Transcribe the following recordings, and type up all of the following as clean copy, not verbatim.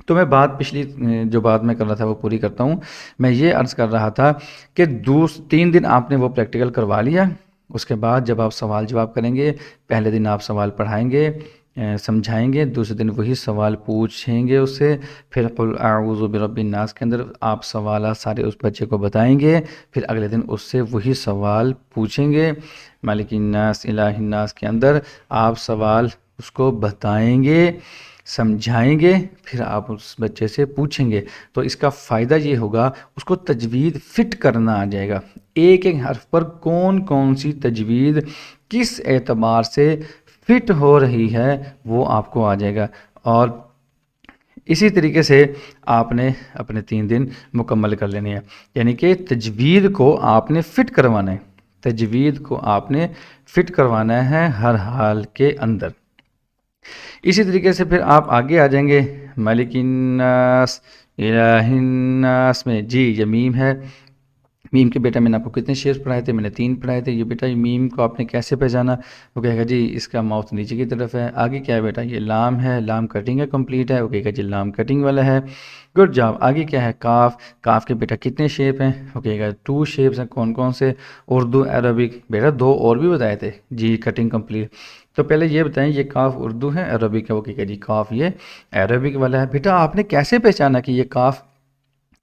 تو میں بات پچھلی جو بات میں کر رہا تھا وہ پوری کرتا ہوں. میں یہ عرض کر رہا تھا کہ 3 دن آپ نے وہ پریکٹیکل کروا لیا. اس کے بعد جب آپ سوال جواب کریں گے، پہلے دن آپ سوال پڑھائیں گے، سمجھائیں گے، دوسرے دن وہی سوال پوچھیں گے اس سے. پھر قل اعوذ برب الناس کے اندر آپ سوالات سارے اس بچے کو بتائیں گے. پھر اگلے دن اس سے وہی سوال پوچھیں گے. مالک الناس الہ الناس کے اندر آپ سوال اس کو بتائیں گے، سمجھائیں گے، پھر آپ اس بچے سے پوچھیں گے. تو اس کا فائدہ یہ ہوگا، اس کو تجوید فٹ کرنا آ جائے گا. ایک ایک حرف پر کون سی تجوید کس اعتبار سے فٹ ہو رہی ہے وہ آپ کو آ جائے گا. اور اسی طریقے سے آپ نے اپنے 3 دن مکمل کر لینے ہیں. یعنی کہ تجوید کو آپ نے فٹ کروانا ہے، تجوید کو آپ نے فٹ کروانا ہے ہر حال کے اندر. اسی طریقے سے پھر آپ آگے آ جائیں گے مالک الناس الہ الناس میں. جی یہ میم ہے. میم کے بیٹا میں نے آپ کو کتنے شیئرز پڑھائے تھے؟ میں نے 3 پڑھائے تھے. یہ بیٹا یہ میم کو آپ نے کیسے پہچانا؟ وہ کہے گا جی اس کا ماؤتھ نیچے کی طرف ہے. آگے کیا ہے بیٹا؟ یہ لام ہے، لام کٹنگ ہے، کمپلیٹ ہے. وہ کہے گا جی لام کٹنگ والا ہے. Good job. آگے کیا ہے؟ کاف. کاف کے بیٹا کتنے شیپ ہیں؟ وہ کہے گا 2 شیپس ہیں. کون سے؟ اردو، عربک. بیٹا 2 اور بھی بتائے تھے. جی کٹنگ کمپلیٹ. تو پہلے یہ بتائیں یہ کاف اردو ہے، عربک ہے؟ وہ کہے گا جی کاف یہ عربک والا ہے. بیٹا آپ نے کیسے پہچانا کہ یہ کاف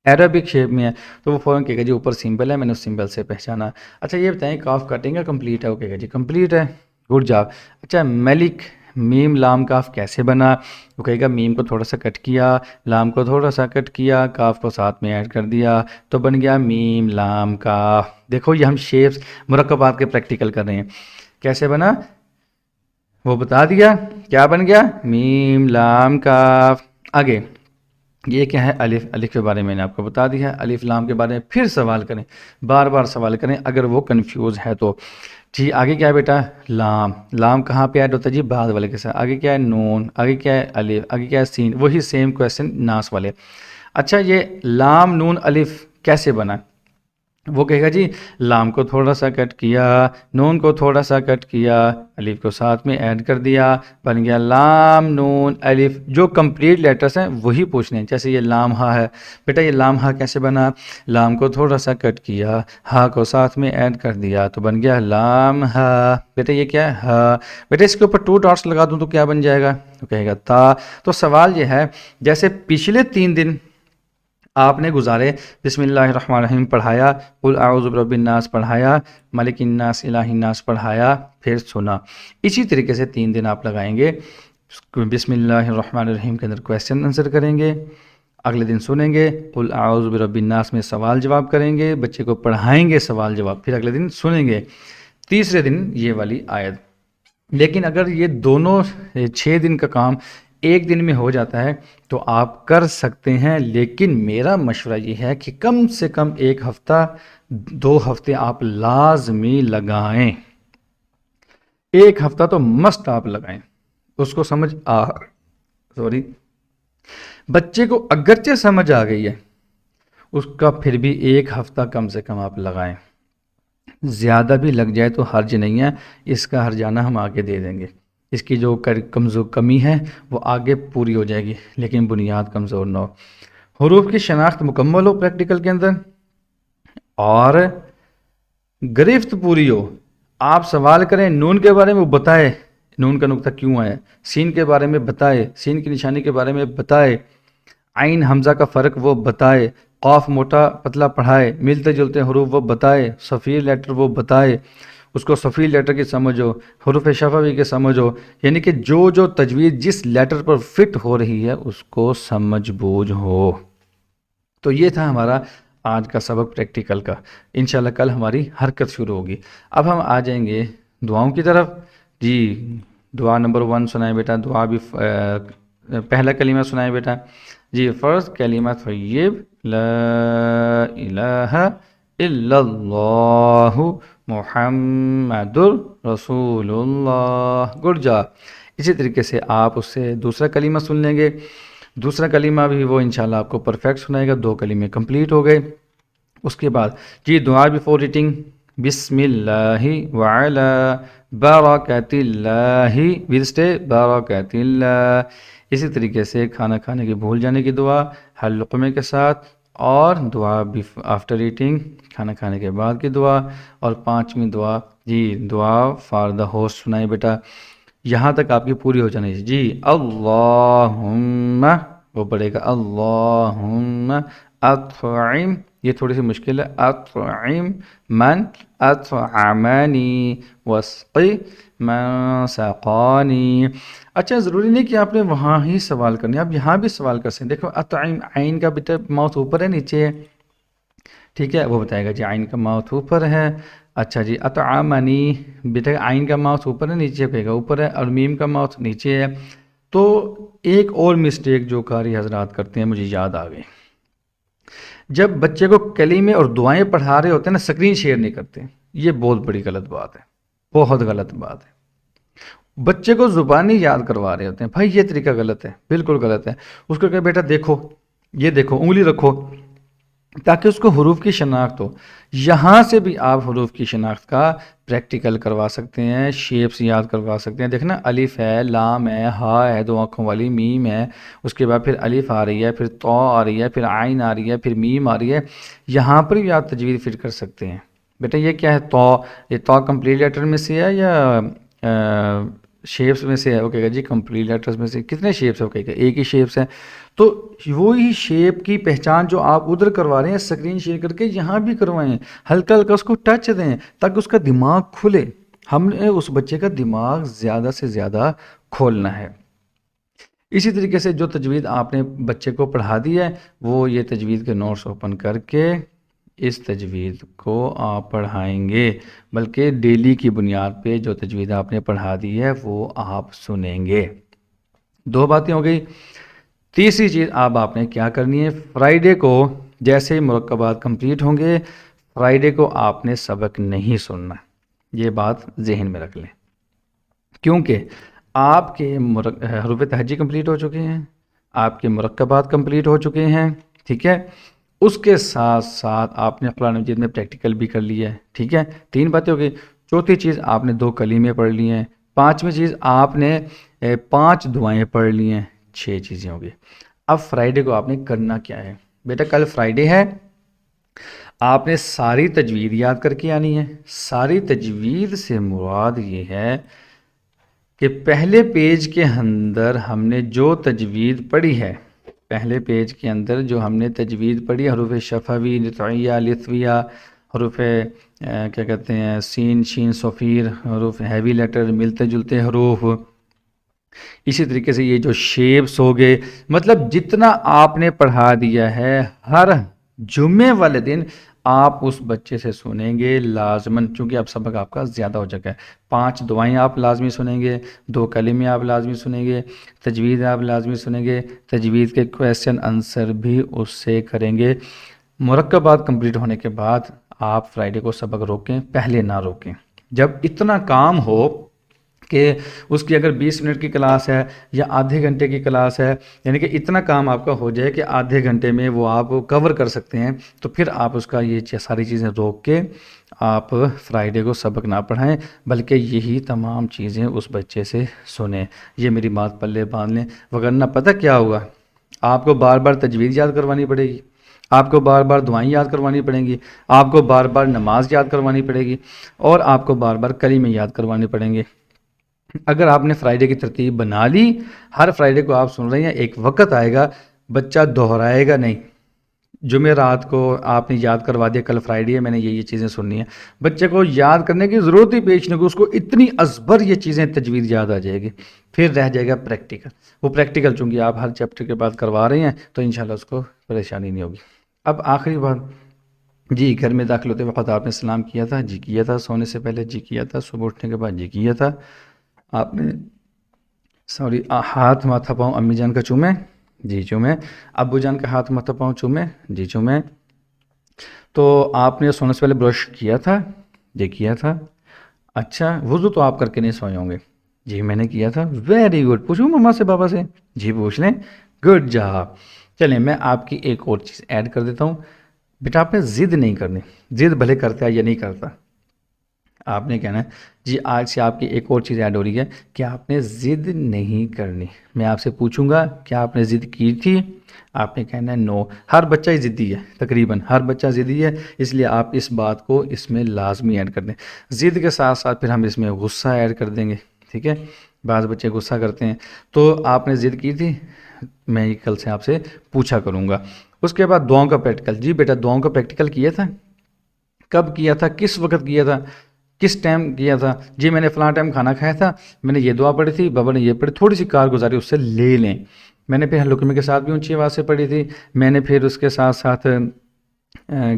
عربک شیپ میں ہے؟ تو وہ فوراً کہے گا جی اوپر سمبل ہے، میں نے اس سمبل سے پہچانا. اچھا یہ بتائیں کاف کٹنگ ہے کمپلیٹ ہے؟ وہ کہے گا جی کمپلیٹ ہے. Good job. اچھا ملک میم لام کاف کیسے بنا؟ وہ کہے گا میم کو تھوڑا سا کٹ کیا، لام کو تھوڑا سا کٹ کیا، کاف کو ساتھ میں ایڈ کر دیا تو بن گیا میم لام کاف. دیکھو یہ ہم شیپس مرکبات کے پریکٹیکل کر رہے ہیں. کیسے بنا وہ بتا دیا. کیا بن گیا؟ میم لام کاف. آگے یہ کیا ہے؟ الف. الف کے بارے میں نے آپ کو بتا دیا. الف لام کے بارے میں پھر سوال کریں، بار بار سوال کریں اگر وہ کنفیوز ہے تو. جی آگے کیا ہے بیٹا؟ لام. لام کہاں پہ ایڈ ہوتا ہے؟ جی بعد والے کے ساتھ. آگے کیا ہے؟ نون. آگے کیا ہے؟ الف. آگے کیا ہے؟ سین. وہی سیم کویسچن ناس والے. اچھا یہ لام نون الف کیسے بنا؟ وہ کہے گا جی لام کو تھوڑا سا کٹ کیا، نون کو تھوڑا سا کٹ کیا، الف کو ساتھ میں ایڈ کر دیا، بن گیا لام نون الف. جو کمپلیٹ لیٹرز ہیں وہی پوچھنے ہیں. جیسے یہ لام ہا ہے. بیٹا یہ لام ہا کیسے بنا؟ لام کو تھوڑا سا کٹ کیا، ہا کو ساتھ میں ایڈ کر دیا تو بن گیا لام ہا. بیٹا یہ کیا ہے؟ ہا. بیٹا اس کے اوپر 2 ڈاٹس لگا دوں تو کیا بن جائے گا؟ تو کہے گا تا. تو سوال یہ ہے جیسے پچھلے 3 دن آپ نے گزارے، بسم اللہ الرحمن الرحیم پڑھایا، قل اعوذ برب الناس پڑھایا، ملک الناس الہ الناس پڑھایا، پھر سنا. اسی طریقے سے 3 دن آپ لگائیں گے. بسم اللہ الرحمن الرحیم کے اندر کویسچن آنسر کریں گے، اگلے دن سنیں گے، قل اعوذ برب الناس میں سوال جواب کریں گے، بچے کو پڑھائیں گے سوال جواب، پھر اگلے دن سنیں گے، تیسرے دن یہ والی آیت. لیکن اگر یہ دونوں 6 دن کا کام ایک دن میں ہو جاتا ہے تو آپ کر سکتے ہیں. لیکن میرا مشورہ یہ ہے کہ کم سے کم 1 ہفتہ 2 ہفتے آپ لازمی لگائیں. 1 ہفتہ تو مست آپ لگائیں. اس کو سمجھ بچے کو اگرچہ سمجھ آ گئی ہے اس کا پھر بھی 1 ہفتہ کم سے کم آپ لگائیں. زیادہ بھی لگ جائے تو حرج نہیں ہے، اس کا ہرجانہ ہم آگے دے دیں گے. اس کی جو کمی ہے وہ آگے پوری ہو جائے گی، لیکن بنیاد کمزور نہ ہو. حروف کی شناخت مکمل ہو پریکٹیکل کے اندر اور گرفت پوری ہو. آپ سوال کریں نون کے بارے میں وہ بتائے نون کا نقطہ کیوں آیا، سین کے بارے میں بتائے، سین کی نشانی کے بارے میں بتائے، عین حمزہ کا فرق وہ بتائے، قاف موٹا پتلا پڑھائے، ملتے جلتے حروف وہ بتائے، صفیر لیٹر وہ بتائے، اس کو صفیر لیٹر کی سمجھ ہو، حروف شفوی کی سمجھ ہو. یعنی کہ جو تجوید جس لیٹر پر فٹ ہو رہی ہے اس کو سمجھ بوجھ ہو. تو یہ تھا ہمارا آج کا سبق پریکٹیکل کا. انشاءاللہ کل ہماری حرکت شروع ہوگی. اب ہم آ جائیں گے دعاؤں کی طرف. جی دعا نمبر 1 سنائیں بیٹا. دعا بھی پہلا کلمہ سنائیں بیٹا. جی فرض کلمہ طیب لا الہ الا اللہ محمد رسول اللہ. Good job. اسی طریقے سے آپ اس سے دوسرا کلمہ سن لیں گے. دوسرا کلمہ بھی وہ انشاءاللہ آپ کو پرفیکٹ سنائے گا. 2 کلمے کمپلیٹ ہو گئے. اس کے بعد جی دعا بیفور ریٹنگ بسم اللہ وعلی برکت اللہ، ول اسٹے برکت اللہ۔ اسی طریقے سے کھانا کھانے کے بھول جانے کی دعا ہر لقمے کے ساتھ، اور دعا آفٹر ایٹنگ، کھانا کھانے کے بعد کی دعا، اور پانچویں دعا جی دعا فار دا ہوسٹ سنائے بیٹا، یہاں تک آپ کی پوری ہو جانی چاہیے جی۔ اللہم، وہ پڑھے گا اللہم اطعم، یہ تھوڑی سی مشکل ہے، اطعم من اطعمانی واسقی من سقانی۔ اچھا ضروری نہیں کہ آپ نے وہاں ہی سوال کرنے، آپ یہاں بھی سوال کر سکتے ہیں۔ دیکھو اطعم، عین کا بیٹا ماؤتھ اوپر ہے نیچے ہے، ٹھیک ہے، وہ بتائے گا جی عین کا ماؤتھ اوپر ہے۔ اچھا جی اطعمنی، بیٹا عین کا ماؤتھ اوپر ہے نیچے کہے گا اوپر ہے، اور میم کا ماؤتھ نیچے ہے۔ تو ایک اور مسٹیک جو قاری حضرات کرتے ہیں مجھے یاد آ گئی، جب بچے کو کلمے اور دعائیں پڑھا رہے ہوتے ہیں نا، اسکرین شیئر نہیں کرتے، یہ بہت بڑی غلط بات ہے، بہت غلط بات ہے۔ بچے کو زبانی یاد کروا رہے ہوتے ہیں، بھائی یہ طریقہ غلط ہے، بالکل غلط ہے۔ اس کو کہ بیٹا دیکھو، یہ دیکھو، انگلی رکھو، تاکہ اس کو حروف کی شناخت ہو۔ یہاں سے بھی آپ حروف کی شناخت کا پریکٹیکل کروا سکتے ہیں، شیپس یاد کروا سکتے ہیں۔ دیکھنا الف ہے، لام ہے، ہا ہے دو آنکھوں والی، میم ہے، اس کے بعد پھر الف آ رہی ہے، پھر تو آ رہی ہے، پھر عین آ رہی ہے، پھر میم آ رہی ہے۔ یہاں پر بھی آپ تجوید فٹ کر سکتے ہیں۔ بیٹا یہ کیا ہے تو، یہ تو کمپلیٹ لیٹر میں سے ہے یا شیپس میں سے ہے؟ وہ کہے گا جی کمپلیٹ لیٹرز میں سے۔ کتنے شیپس ہے؟ وہ کہے گا ایک ہی شیپس ہے۔ تو وہی شیپ کی پہچان جو آپ ادھر کروا رہے ہیں اسکرین شیئر کر کے، یہاں بھی کروائیں، ہلکا ہلکا اس کو ٹچ دیں تاکہ اس کا دماغ کھلے۔ ہم نے اس بچے کا دماغ زیادہ سے زیادہ کھولنا ہے۔ اسی طریقے سے جو تجوید آپ نے بچے کو پڑھا دی ہے، وہ یہ تجوید کے نوٹس اوپن کر کے اس تجوید کو آپ پڑھائیں گے، بلکہ ڈیلی کی بنیاد پہ جو تجوید آپ نے پڑھا دی ہے وہ آپ سنیں گے۔ دو باتیں ہو گئی۔ تیسری چیز آپ نے کیا کرنی ہے، فرائیڈے کو جیسے مرکبات کمپلیٹ ہوں گے، فرائیڈے کو آپ نے سبق نہیں سننا، یہ بات ذہن میں رکھ لیں، کیونکہ آپ کے حروف تہجی کمپلیٹ ہو چکے ہیں، آپ کے مرکبات کمپلیٹ ہو چکے ہیں، ٹھیک ہے، اس کے ساتھ ساتھ آپ نے قرآن مجید میں پریکٹیکل بھی کر لیا ہے، ٹھیک ہے، تین باتیں ہو گئی۔ چوتھی چیز آپ نے 2 کلیمے پڑھ لی ہیں۔ پانچویں چیز آپ نے 5 دعائیں پڑھ لی ہیں۔ 6 چیزیں ہو گئی۔ اب فرائیڈے کو آپ نے کرنا کیا ہے؟ بیٹا کل فرائیڈے ہے، آپ نے ساری تجوید یاد کر کے آنی ہے۔ ساری تجوید سے مراد یہ ہے کہ پہلے پیج کے اندر ہم نے جو تجوید پڑھی ہے، پہلے پیج کے اندر جو ہم نے تجوید پڑھی، حروف شفوی، نطعیہ، لثویہ، حروف کیا کہتے ہیں سین، شین، صفیر، حروف ہیوی لیٹر، ملتے جلتے حروف، اسی طریقے سے یہ جو شیپس ہو گئے، مطلب جتنا آپ نے پڑھا دیا ہے، ہر جمعے والے دن آپ اس بچے سے سنیں گے لازماً، چونکہ اب سبق آپ کا زیادہ ہو چکا ہے۔ 5 دعائیں آپ لازمی سنیں گے، 2 کلمے آپ لازمی سنیں گے، تجوید آپ لازمی سنیں گے، تجوید کے کویسچن آنسر بھی اس سے کریں گے۔ مرکبات کمپلیٹ ہونے کے بعد آپ فرائیڈے کو سبق روکیں، پہلے نہ روکیں۔ جب اتنا کام ہو کہ اس کی اگر 20 منٹ کی کلاس ہے یا آدھے گھنٹے کی کلاس ہے، یعنی کہ اتنا کام آپ کا ہو جائے کہ آدھے گھنٹے میں وہ آپ کور کر سکتے ہیں، تو پھر آپ اس کا یہ ساری چیزیں روک کے آپ فرائیڈے کو سبق نہ پڑھائیں، بلکہ یہی تمام چیزیں اس بچے سے سنیں۔ یہ میری بات پلے باندھ لیں، وگرنہ پتہ کیا ہوگا، آپ کو بار بار تجوید یاد کروانی پڑے گی، آپ کو بار بار دعائیں یاد کروانی پڑیں گی، آپ کو بار بار نماز یاد کروانی پڑے گی، اور آپ کو بار بار کلمے یاد کروانے پڑیں گے۔ اگر آپ نے فرائیڈے کی ترتیب بنا لی، ہر فرائیڈے کو آپ سن رہے ہیں، ایک وقت آئے گا بچہ دہرائے گا نہیں۔ جمعہ رات کو آپ نے یاد کروا دیا کل فرائیڈے ہے، میں نے یہ چیزیں سننی ہیں، بچے کو یاد کرنے کی ضرورت ہی پیش نہیں، اس کو اتنی ازبر یہ چیزیں تجوید یاد آ جائے گی، پھر رہ جائے گا پریکٹیکل۔ وہ پریکٹیکل چونکہ آپ ہر چیپٹر کے بعد کروا رہے ہیں تو انشاءاللہ اس کو پریشانی نہیں ہوگی۔ اب آخری بات، جی گھر میں داخل ہوتے وقت آپ نے سلام کیا تھا؟ جی کیا تھا۔ سونے سے پہلے؟ جی کیا تھا۔ صبح اٹھنے کے بعد؟ جی کیا تھا۔ آپ نے ہاتھ ماتھا پاؤں امی جان کا چومیں؟ جی چومیں۔ ابو جان کا ہاتھ ماتھا پاؤں چومیں؟ جی چومیں۔ تو آپ نے سونے سے پہلے برش کیا تھا؟ جی کیا تھا۔ اچھا وضو تو آپ کر کے نہیں سوئے ہوں گے؟ جی میں نے کیا تھا۔ Very good. پوچھوں مما سے بابا سے؟ جی پوچھ لیں، گڈ جاب۔ چلیں میں آپ کی ایک اور چیز ایڈ کر دیتا ہوں، بیٹا آپ نے ضد نہیں کرنی، ضد بھلے کرتا ہے یا نہیں کرتا، آپ نے کہنا ہے جی آج سے آپ کی ایک اور چیز ایڈ ہو رہی ہے کہ آپ نے ضد نہیں کرنی. میں آپ سے پوچھوں گا کیا آپ نے ضد کی تھی؟ آپ نے کہنا ہے نو. ہر بچہ ہی ضدی ہے، تقریباً ہر بچہ ضدی ہے، اس لیے آپ اس بات کو اس میں لازمی ایڈ کر دیں. ضد کے ساتھ ساتھ پھر ہم اس میں غصہ ایڈ کر دیں گے، ٹھیک ہے؟ بعض بچے غصہ کرتے ہیں. تو آپ نے ضد کی تھی، میں یہ کل سے آپ سے پوچھا کروں گا. اس کے بعد دعاؤں کا پریکٹیکل. جی بیٹا دعاؤں کا پریکٹیکل کیا تھا؟ کب کیا تھا؟ کس وقت کیا تھا؟ کس ٹائم کیا تھا؟ جی میں نے فلاں ٹائم کھانا کھایا تھا، میں نے یہ دعا پڑھی تھی، بابا نے یہ پڑھی. تھوڑی سی کارگزاری اس سے لے لیں. میں نے پھر لقمے کے ساتھ بھی اونچی آواز سے پڑھی تھی. میں نے پھر اس کے ساتھ ساتھ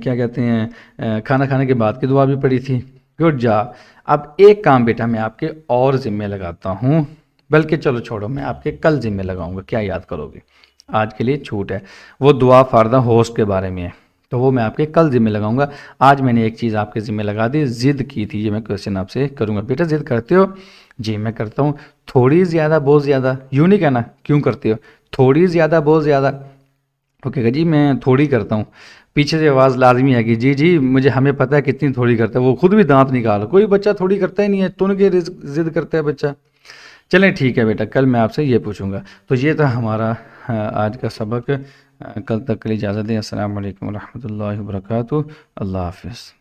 کیا کہتے ہیں کھانا کھانے کے بعد کی دعا بھی پڑھی تھی. Good job. اب ایک کام بیٹا میں آپ کے اور ذمہ لگاتا ہوں، بلکہ چلو چھوڑو، میں آپ کے کل ذمہ لگاؤں گا. کیا یاد کرو گے؟ آج کے لیے چھوٹ ہے. وہ دعا فار دا ہوسٹ کے بارے میں ہے، تو وہ میں آپ کے کل ذمہ لگاؤں گا. آج میں نے ایک چیز آپ کے ذمہ لگا دی، ضد کی تھی. یہ میں کویسچن آپ سے کروں گا. بیٹا ضد کرتے ہو؟ جی میں کرتا ہوں. تھوڑی زیادہ بہت زیادہ؟ یوں نہیں کہنا کیوں کرتے ہو، تھوڑی زیادہ بہت زیادہ. اوکے گا جی میں تھوڑی کرتا ہوں. پیچھے سے آواز لازمی ہے کہ جی جی مجھے ہمیں پتہ ہے کتنی تھوڑی کرتا ہے. وہ خود بھی دانت نکال. کوئی بچہ تھوڑی کرتا ہی نہیں ہے، تن کے ضد کرتا ہے بچہ. چلیں ٹھیک ہے بیٹا، کل میں آپ سے یہ پوچھوں گا. تو یہ تھا ہمارا آج کا سبق. کل تک کے لیے اجازت دیں. السلام علیکم ورحمۃ اللہ وبرکاتہ. اللہ حافظ.